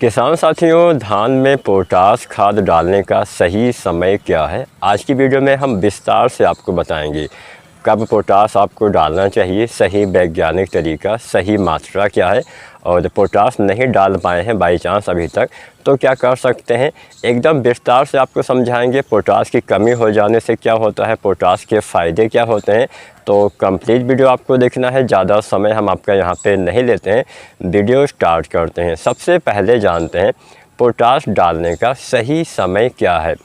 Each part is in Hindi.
किसान साथियों, धान में पोटास खाद डालने का सही समय क्या है? आज की वीडियो में हम विस्तार से आपको बताएंगे कब पोटास आपको डालना चाहिए, सही वैज्ञानिक तरीका, सही मात्रा क्या है, और पोटास नहीं डाल पाए हैं बाई चांस अभी तक तो क्या कर सकते हैं। एकदम विस्तार से आपको समझाएंगे पोटास की कमी हो जाने से क्या होता है, पोटास के फ़ायदे क्या होते हैं। तो कंप्लीट वीडियो आपको देखना है, ज़्यादा समय हम आपका यहाँ पे नहीं लेते हैं। वीडियो स्टार्ट करते हैं। सबसे पहले जानते हैं पोटास डालने का सही समय क्या है।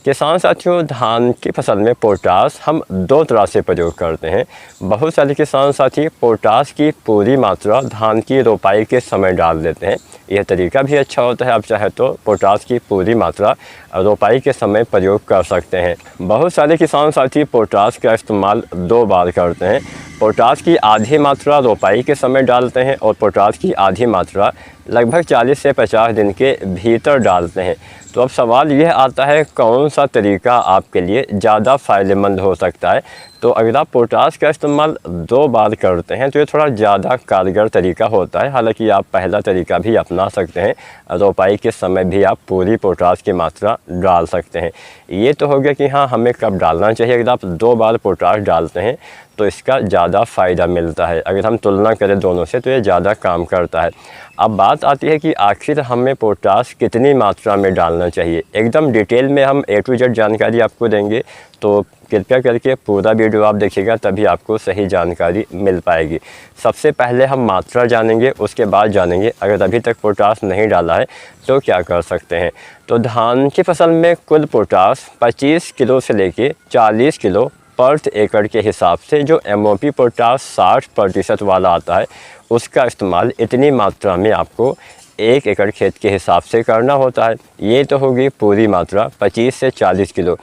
किसान साथियों, धान की फसल में पोटास हम दो तरह से प्रयोग करते हैं। बहुत सारे किसान साथी पोटास की पूरी मात्रा धान की रोपाई के समय डाल देते हैं। यह तरीका भी अच्छा होता है। आप चाहे तो पोटास की पूरी मात्रा रोपाई के समय प्रयोग कर सकते हैं। बहुत सारे किसान साथी पोटास का इस्तेमाल दो बार करते हैं। पोटास की आधी मात्रा रोपाई के समय डालते हैं और पोटास की आधी मात्रा लगभग 40 से 50 दिन के भीतर डालते हैं। तो अब सवाल यह आता है कौन सा तरीका आपके लिए ज़्यादा फ़ायदेमंद हो सकता है। तो अगर आप पोटास का इस्तेमाल दो बार करते हैं तो ये थोड़ा ज़्यादा कारगर तरीका होता है। हालांकि आप पहला तरीका भी अपना सकते हैं, रोपाई के समय भी आप पूरी पोटास की मात्रा डाल सकते हैं। ये तो हो गया कि हाँ, हमें कब डालना चाहिए। अगर आप दो बार पोटास डालते हैं तो इसका ज़्यादा फ़ायदा मिलता है। अगर हम तुलना करें दोनों से तो ये ज़्यादा काम करता है। अब बात आती है कि आखिर हमें पोटास कितनी मात्रा में डालना चाहिए। एकदम डिटेल में हम A to Z जानकारी आपको देंगे, तो कृपया करके पूरा वीडियो आप देखिएगा, तभी आपको सही जानकारी मिल पाएगी। सबसे पहले हम मात्रा जानेंगे, उसके बाद जानेंगे अगर अभी तक पोटास नहीं डाला है तो क्या कर सकते हैं। तो धान की फसल में कुल पोटास 25 किलो से लेके 40 किलो पर एकड़ के हिसाब से जो MOP पोटास 60% वाला आता है उसका इस्तेमाल इतनी मात्रा में आपको 1 एकड़ खेत के हिसाब से करना होता है। ये तो होगी पूरी मात्रा 25 से 40 किलो।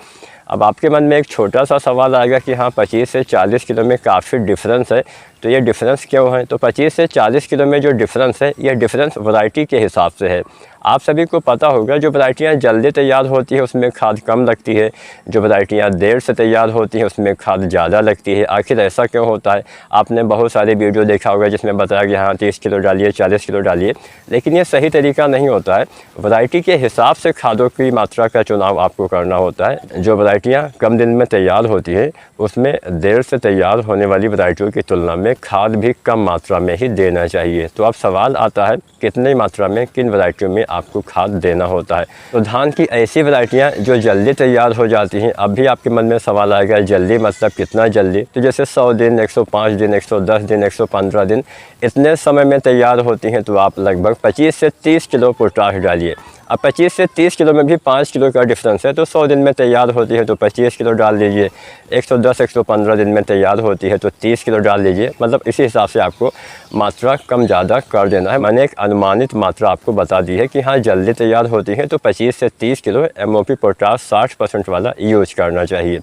अब आपके मन में एक छोटा सा सवाल आएगा कि हाँ, 25 से 40 किलो में काफ़ी डिफरेंस है, तो ये डिफरेंस क्यों है। तो 25 से 40 किलो में जो डिफरेंस है, ये डिफरेंस वैरायटी के हिसाब से है। आप सभी को पता होगा जो वैरायटियाँ जल्दी तैयार होती है उसमें खाद कम लगती है, जो वैरायटियाँ देर से तैयार होती हैं उसमें खाद ज़्यादा लगती है। आखिर ऐसा क्यों होता है? आपने बहुत सारे वीडियो देखा होगा जिसमें बताया कि हाँ 30 किलो डालिए, 40 किलो डालिए, लेकिन ये सही तरीका नहीं होता है। वैरायटी के हिसाब से खादों की मात्रा का चुनाव आपको करना होता है। जो वैरायटियाँ कम दिन में तैयार होती है उसमें देर से तैयार होने वाली वैरायटियों की तुलना में खाद भी कम मात्रा में ही देना चाहिए। तो अब सवाल आता है कितनी मात्रा में किन वैरायटियों में आपको खाद देना होता है। तो धान की ऐसी वैरायटियाँ जो जल्दी तैयार हो जाती हैं। अब भी आपके मन में सवाल आएगा जल्दी मतलब कितना जल्दी। तो जैसे 100 दिन, 105 दिन, 110 दिन, 115 दिन, इतने समय में तैयार होती हैं तो आप लगभग 25 से 30 किलो पोटास डालिए। अब 25 से 30 किलो में भी 5 किलो का डिफरेंस है, तो 100 दिन में तैयार होती है तो 25 किलो डाल दीजिए। 110, 115 दिन में तैयार होती है तो 30 किलो डाल दीजिए। मतलब इसी हिसाब से आपको मात्रा कम ज़्यादा कर देना है। मैंने एक अनुमानित मात्रा आपको बता दी है कि हाँ, जल्दी तैयार होती है तो 25 से 30 किलो MOP पोटास 60% वाला यूज करना चाहिए।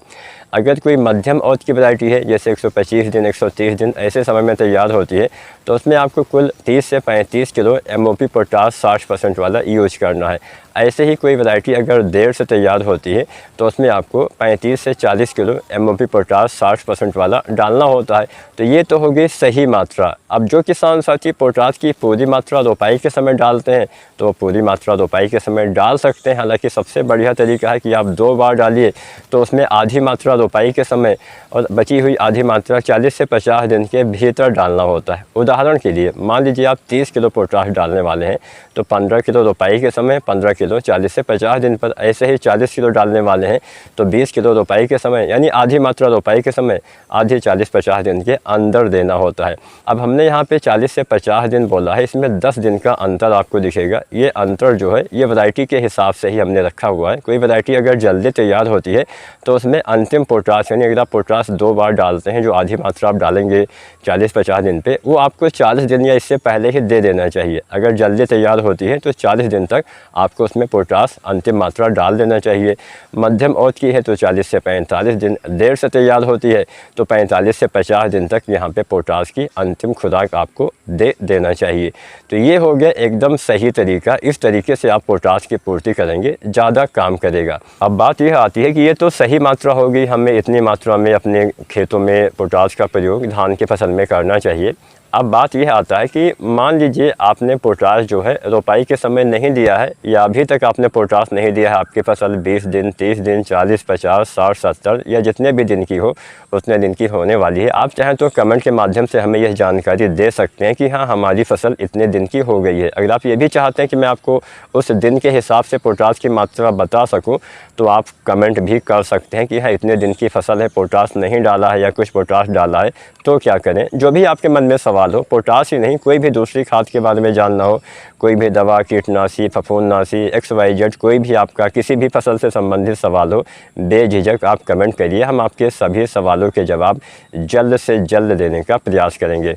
अगर कोई मध्यम औसत की वैरायटी है जैसे 125 दिन, 130 दिन ऐसे समय में तैयार होती है तो उसमें आपको कुल 30 से 35 किलो MOP पोटास 60% वाला यूज करना है। ऐसे ही कोई वैरायटी अगर देर से तैयार होती है तो उसमें आपको 35 से 40 किलो MOP पोटास 60% वाला डालना होता है। तो ये तो होगी सही मात्रा। अब जो किसान साथी पोटास की पूरी मात्रा रोपाई के समय डालते हैं तो पूरी मात्रा रोपाई के समय डाल सकते हैं। हालांकि सबसे बढ़िया तरीका है कि आप दो बार डालिए, तो उसमें आधी मात्रा रोपाई के समय और बची हुई आधी मात्रा 40 से 50 दिन के भीतर डालना होता है। उदाहरण के लिए मान लीजिए आप 30 किलो पोटास डालने वाले हैं तो 15 किलो रोपाई के समय, 15 किलो 40 से 50 दिन पर। ऐसे ही 40 किलो डालने वाले हैं तो 20 किलो रोपाई के समय, यानी आधी मात्रा रोपाई के समय, आधी 40-50 दिन के अंदर देना होता है। अब हमने यहाँ पे 40 से 50 दिन बोला है, इसमें 10 दिन का अंतर आपको दिखेगा। ये अंतर जो है ये वैरायटी के हिसाब से ही हमने रखा हुआ है। कोई वैरायटी अगर जल्दी तैयार होती है तो उसमें अंतिम पोटास, यानी अगर आप पोटास दो बार डालते हैं, जो आधी मात्रा आप डालेंगे 40-50 दिन पे, वो आपको 40 दिन या इससे पहले ही दे देना चाहिए। अगर जल्दी तैयार होती है तो 40 दिन तक आपको उसमें पोटास अंतिम मात्रा डाल देना चाहिए। मध्यम औसत की है तो 40 से 45 दिन, देर से तैयार होती है तो 45 से 50 दिन तक यहाँ पे पोटास की अंतिम खुराक आपको दे देना चाहिए। तो ये हो गया एकदम सही तरीका। इस तरीके से आप पोटास की पूर्ति करेंगे, ज़्यादा काम करेगा। अब बात यह आती है कि ये तो सही मात्रा होगी, हमें इतनी मात्रा में अपने खेतों में पोटास का प्रयोग धान की फसल में करना चाहिए। अब बात यह आता है कि मान लीजिए आपने पोटास जो है रोपाई के समय नहीं दिया है या अभी तक आपने पोटास नहीं दिया है, आपकी फसल 20 दिन, 30 दिन, 40, 50, 60, 70 या जितने भी दिन की हो उतने दिन की होने वाली है। आप चाहें तो कमेंट के माध्यम से हमें यह जानकारी दे सकते हैं कि हाँ हमारी फसल इतने दिन की हो गई है। अगर आप ये भी चाहते हैं कि मैं आपको उस दिन के हिसाब से पोटास की मात्रा बता सकूँ तो आप कमेंट भी कर सकते हैं कि हाँ इतने दिन की फसल है, पोटास नहीं डाला है या कुछ पोटास डाला है तो क्या करें। जो भी आपके मन में सवाल हो, पोटास ही नहीं कोई भी दूसरी खाद के बारे में जानना हो, कोई भी दवा, कीटनाशी, फफूंदनाशी, XYZ कोई भी आपका किसी भी फसल से संबंधित सवाल हो, बेझिझक आप कमेंट करिए। हम आपके सभी सवालों के जवाब जल्द से जल्द देने का प्रयास करेंगे।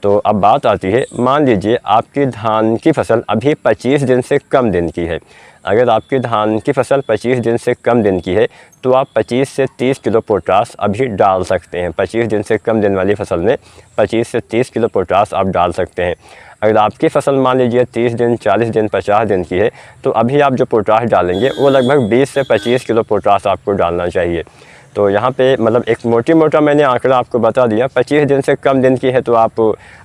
तो अब बात आती है, मान लीजिए आपकी धान की फसल अभी 25 दिन से कम दिन की है। अगर आपकी धान की फसल 25 दिन से कम दिन की है तो आप 25 से 30 किलो पोटास अभी डाल सकते हैं। 25 दिन से कम दिन वाली फसल में 25 से 30 किलो पोटास आप डाल सकते हैं। अगर आपकी फसल मान लीजिए 30 दिन, 40 दिन, 50 दिन की है तो अभी आप जो पोटास डालेंगे वो लगभग 20 से 25 किलो पोटास आपको डालना चाहिए। तो यहाँ पे मतलब एक मोटा मैंने आंकड़ा आपको बता दिया। 25 दिन से कम दिन की है तो आप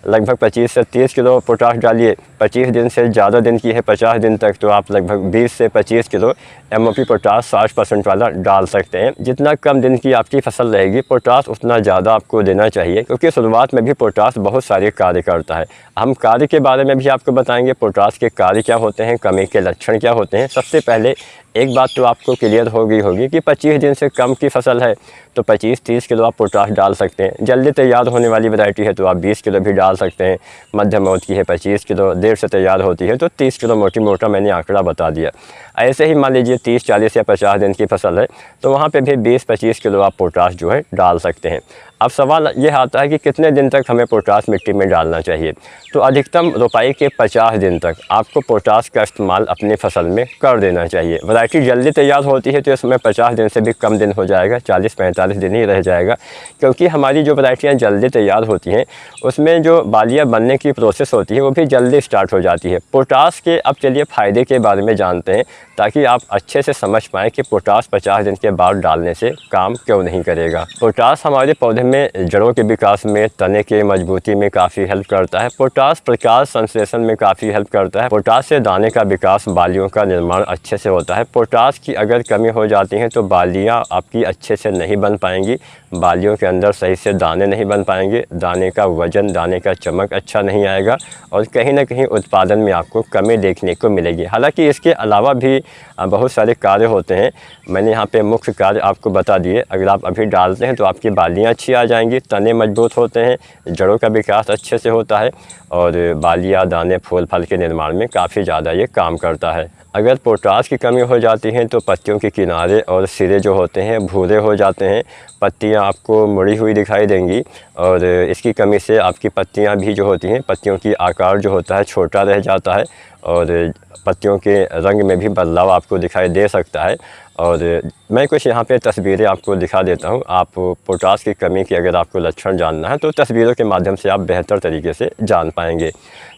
लगभग 25 से 30 किलो पोटास डालिए। 25 दिन से ज़्यादा दिन की है, 50 दिन तक, तो आप लगभग 20 से 25 किलो MOP पोटास 60% वाला डाल सकते हैं। जितना कम दिन की आपकी फसल रहेगी पोटास उतना ज़्यादा आपको देना चाहिए, क्योंकि शुरुआत में भी पोटास बहुत सारे कार्य करता है। हम कार्य के बारे में भी आपको बताएंगे, पोटास के कार्य क्या होते हैं, कमी के लक्षण क्या होते हैं। सबसे पहले एक बात तो आपको क्लियर हो गई होगी कि 25 दिन से कम की फसल है तो 25-30 किलो आप पोटास डाल सकते हैं। जल्दी तैयार होने वाली वैरायटी है तो आप 20 किलो भी डाल सकते हैं। मध्यम मौत की है 25 किलो, देर से तैयार होती है तो 30 किलो मोटा मैंने आंकड़ा बता दिया। ऐसे ही मान लीजिए 30, 40 या 50 दिन की फसल है तो वहाँ पे भी 20-25 किलो आप पोटास जो है डाल सकते हैं। अब सवाल ये आता है कि कितने दिन तक हमें पोटास मिट्टी में डालना चाहिए। तो अधिकतम रोपाई के 50 दिन तक आपको पोटास का इस्तेमाल अपनी फसल में कर देना चाहिए। वैरायटी जल्दी तैयार होती है तो इसमें 50 दिन से भी कम दिन हो जाएगा, 40-45 दिन ही रह जाएगा, क्योंकि हमारी जो वैरायटियाँ जल्दी तैयार होती हैं उसमें जो बालियाँ बनने की प्रोसेस होती है वो भी जल्दी स्टार्ट हो जाती है। पोटास के अब चलिए फ़ायदे के बारे में जानते हैं ताकि आप अच्छे से समझ पाएँ कि पोटास 50 दिन के बाद डालने से काम क्यों नहीं करेगा। पोटास हमारे पौधे में जड़ों के विकास में, तने के मजबूती में काफ़ी हेल्प करता है। पोटास प्रकाश संश्लेषण में काफ़ी हेल्प करता है। पोटास से दाने का विकास, बालियों का निर्माण अच्छे से होता है। पोटास की अगर कमी हो जाती है तो बालियाँ आपकी अच्छे से नहीं बन पाएंगी, बालियों के अंदर सही से दाने नहीं बन पाएंगे, दाने का वजन, दाने का चमक अच्छा नहीं आएगा और कहीं ना कहीं उत्पादन में आपको कमी देखने को मिलेगी। हालांकि इसके अलावा भी बहुत सारे कार्य होते हैं, मैंने यहाँ पे मुख्य कार्य आपको बता दिए। अगर आप अभी डालते हैं तो आपकी बालियाँ अच्छी आ जाएंगी, तने मजबूत होते हैं, जड़ों का विकास अच्छे से होता है और बालियाँ, दाने, फूल फल के निर्माण में काफ़ी ज़्यादा ये काम करता है। अगर पोटास की कमी हो जाती है तो पत्तियों के किनारे और सिरे जो होते हैं भूरे हो जाते हैं, पत्तियां आपको मुड़ी हुई दिखाई देंगी और इसकी कमी से आपकी पत्तियां भी जो होती हैं, पत्तियों की आकार जो होता है छोटा रह जाता है और पत्तियों के रंग में भी बदलाव आपको दिखाई दे सकता है। और मैं कुछ यहाँ पे तस्वीरें आपको दिखा देता हूँ। आप पोटास की कमी की अगर आपको लक्षण जानना है तो तस्वीरों के माध्यम से आप बेहतर तरीके से जान पाएंगे।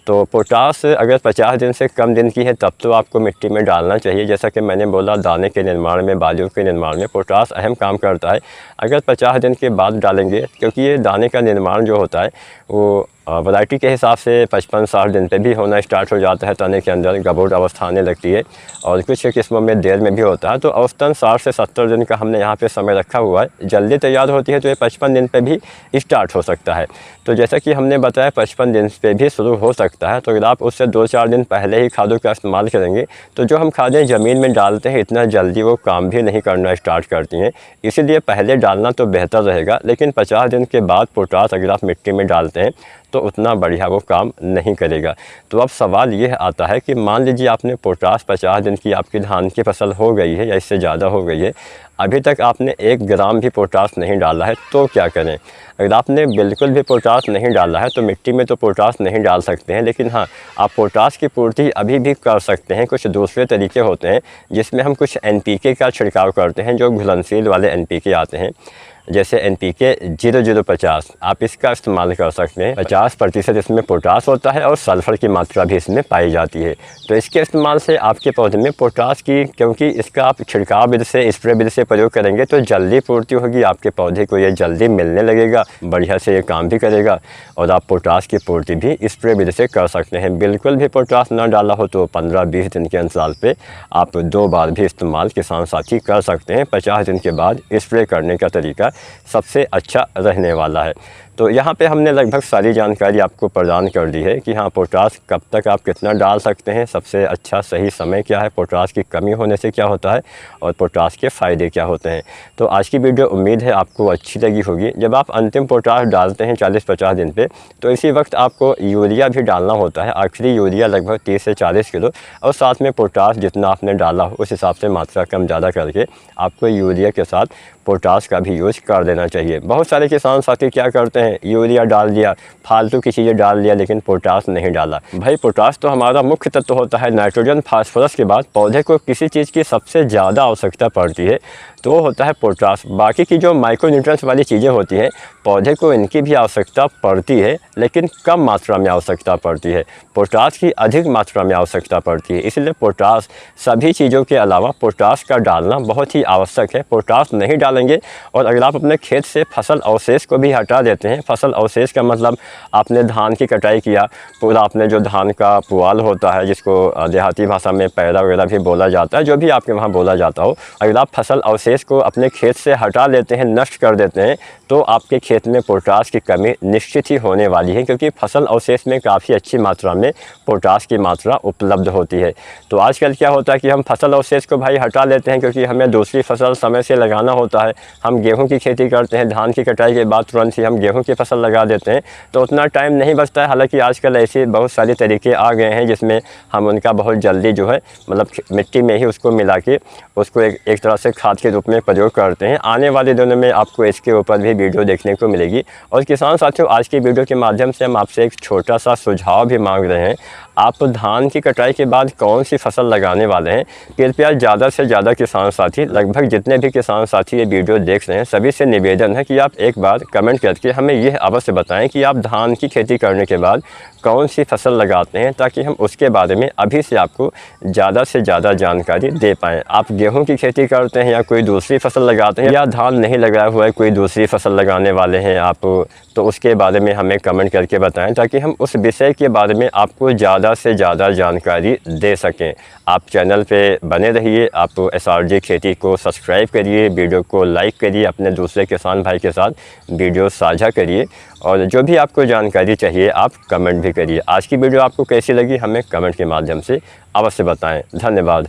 तो पोटास अगर 50 दिन से कम दिन की है तब तो आपको मिट्टी में डालना चाहिए। जैसा कि मैंने बोला, दाने के निर्माण में, बालियों के निर्माण में पोटास अहम काम करता है। अगर 50 दिन के बाद डालेंगे, क्योंकि ये दाने का निर्माण जो होता है वो वैरायटी के हिसाब से 55-60 दिन पे भी होना स्टार्ट हो जाता है, तने के अंदर गबोट अवस्था आने लगती है और कुछ किस्मों में देर में भी होता है। तो औसतन 60 से 70 दिन का हमने यहाँ पे समय रखा हुआ है। जल्दी तैयार होती है तो ये 55 दिन पे भी स्टार्ट हो सकता है। तो जैसा कि हमने बताया 55 दिन पे भी शुरू हो सकता है। तो अगर आप उससे 2-4 दिन पहले ही खादों का इस्तेमाल करेंगे तो जो हम खादें ज़मीन में डालते हैं इतना जल्दी वो काम भी नहीं करना स्टार्ट करती हैं, इसीलिए पहले डालना तो बेहतर रहेगा। लेकिन 50 दिन के बाद पोटास अगर आप मिट्टी में डालते हैं तो उतना बढ़िया वो काम नहीं करेगा। तो अब सवाल ये आता है कि मान लीजिए आपने पोटास 50 दिन की आपकी धान की फसल हो गई है या इससे ज़्यादा हो गई है, अभी तक आपने 1 ग्राम भी पोटास नहीं डाला है तो क्या करें। अगर आपने बिल्कुल भी पोटास नहीं डाला है तो मिट्टी में तो पोटास नहीं डाल सकते हैं, लेकिन हाँ आप पोटास की पूर्ति अभी भी कर सकते हैं। कुछ दूसरे तरीके होते हैं जिसमें हम कुछ NPK का छिड़काव करते हैं, जो घुलनशील वाले NPK आते हैं, जैसे NPK 0050 आप इसका इस्तेमाल कर सकते हैं। 50% इसमें पोटास होता है और सल्फ़र की मात्रा भी इसमें पाई जाती है। तो इसके इस्तेमाल से आपके पौधे में पोटास की, क्योंकि इसका आप छिड़काव विधि से, स्प्रे विधि से प्रयोग करेंगे तो जल्दी पूर्ति होगी, आपके पौधे को ये जल्दी मिलने लगेगा, बढ़िया से ये काम भी करेगा। और आप पोटास की पूर्ति भी स्प्रे विधि से कर सकते हैं। बिल्कुल भी पोटास ना डाला हो तो 15-20 दिन के अंतराल पे आप 2 बार भी इस्तेमाल किसान साथी कर सकते हैं। 50 दिन के बाद स्प्रे करने का तरीका सबसे अच्छा रहने वाला है। तो यहाँ पे हमने लगभग सारी जानकारी आपको प्रदान कर दी है कि हाँ, पोटास कब तक आप कितना डाल सकते हैं, सबसे अच्छा सही समय क्या है, पोटास की कमी होने से क्या होता है और पोटास के फ़ायदे क्या होते हैं। तो आज की वीडियो उम्मीद है आपको अच्छी लगी होगी। जब आप अंतिम पोटास डालते हैं 40-50 दिन पे, तो इसी वक्त आपको यूरिया भी डालना होता है। आखिरी यूरिया लगभग 30 से 40 किलो, और साथ में पोटास जितना आपने डाला हो उस हिसाब से मात्रा कम ज़्यादा करके आपको यूरिया के साथ पोटास का भी यूज़ कर देना चाहिए। बहुत सारे किसान साथी क्या करते हैं, यूरिया डाल दिया, फालतू की चीज़ें डाल दिया, लेकिन पोटास नहीं डाला। भाई, पोटास तो हमारा मुख्य तत्व होता है। नाइट्रोजन, फास्फोरस के बाद पौधे को किसी चीज़ की सबसे ज़्यादा आवश्यकता पड़ती है तो वो होता है पोटास। बाकी की जो माइक्रोन्यूट्रिएंट्स वाली चीज़ें होती हैं, पौधे को इनकी भी आवश्यकता पड़ती है, लेकिन कम मात्रा में आवश्यकता पड़ती है। पोटास की अधिक मात्रा में आवश्यकता पड़ती है। इसलिए पोटास, सभी चीज़ों के अलावा पोटास का डालना बहुत ही आवश्यक है। पोटास नहीं डालेंगे, और अगर आप अपने खेत से फसल अवशेष को भी हटा देते हैं, फसल अवशेष का मतलब आपने धान की कटाई किया, पूरा आपने जो धान का पुआल होता है, जिसको देहाती भाषा में पैरा वगैरह भी बोला जाता है, जो भी आपके वहाँ बोला जाता हो, अगर आप फसल अवशेष को अपने खेत से हटा लेते हैं, नष्ट कर देते हैं, तो आपके खेत में पोटास की कमी निश्चित ही होने वाली है, क्योंकि फसल अवशेष में काफ़ी अच्छी मात्रा में पोटास की मात्रा उपलब्ध होती है। तो आजकल क्या होता है कि हम फसल अवशेष को भाई हटा लेते हैं, क्योंकि हमें दूसरी फसल समय से लगाना होता है। हम गेहूं की खेती करते हैं, धान की कटाई के बाद तुरंत ही हम गेहूं की फसल लगा देते हैं, तो उतना टाइम नहीं बचता है। हालांकि आजकल ऐसे बहुत सारे तरीके आ गए हैं जिसमें हम उनका बहुत जल्दी जो है, मतलब मिट्टी में ही उसको मिला के उसको एक तरह से खाद के रूप में प्रयोग करते हैं। आने वाले दिनों में आपको इसके ऊपर भी वीडियो देखने को मिलेगी। और किसान साथियों, आज की वीडियो के माध्यम से हम आपसे एक छोटा सा सुझाव भी मांग रहे हैं। आप धान की कटाई के बाद कौन सी फसल लगाने वाले हैं, कृपया ज़्यादा से ज़्यादा किसान साथी, लगभग जितने भी किसान साथी ये वीडियो देख रहे हैं, सभी से निवेदन है कि आप एक बार कमेंट करके हमें यह अवश्य बताएं कि आप धान की खेती करने के बाद कौन सी फसल लगाते हैं, ताकि हम उसके बारे में अभी से आपको ज़्यादा से ज़्यादा जानकारी दे पाएँ। आप गेहूँ की खेती करते हैं या कोई दूसरी फसल लगाते हैं, या धान नहीं लगाया हुआ है, कोई दूसरी फसल लगाने वाले हैं आप, तो उसके बारे में हमें कमेंट करके बताएं, ताकि हम उस विषय के बारे में आपको ज़्यादा से ज़्यादा जानकारी दे सकें। आप चैनल पे बने रहिए, आप SRG खेती को सब्सक्राइब करिए, वीडियो को लाइक करिए, अपने दूसरे किसान भाई के साथ वीडियो साझा करिए, और जो भी आपको जानकारी चाहिए आप कमेंट भी करिए। आज की वीडियो आपको कैसी लगी हमें कमेंट के माध्यम से अवश्य बताएं। धन्यवाद।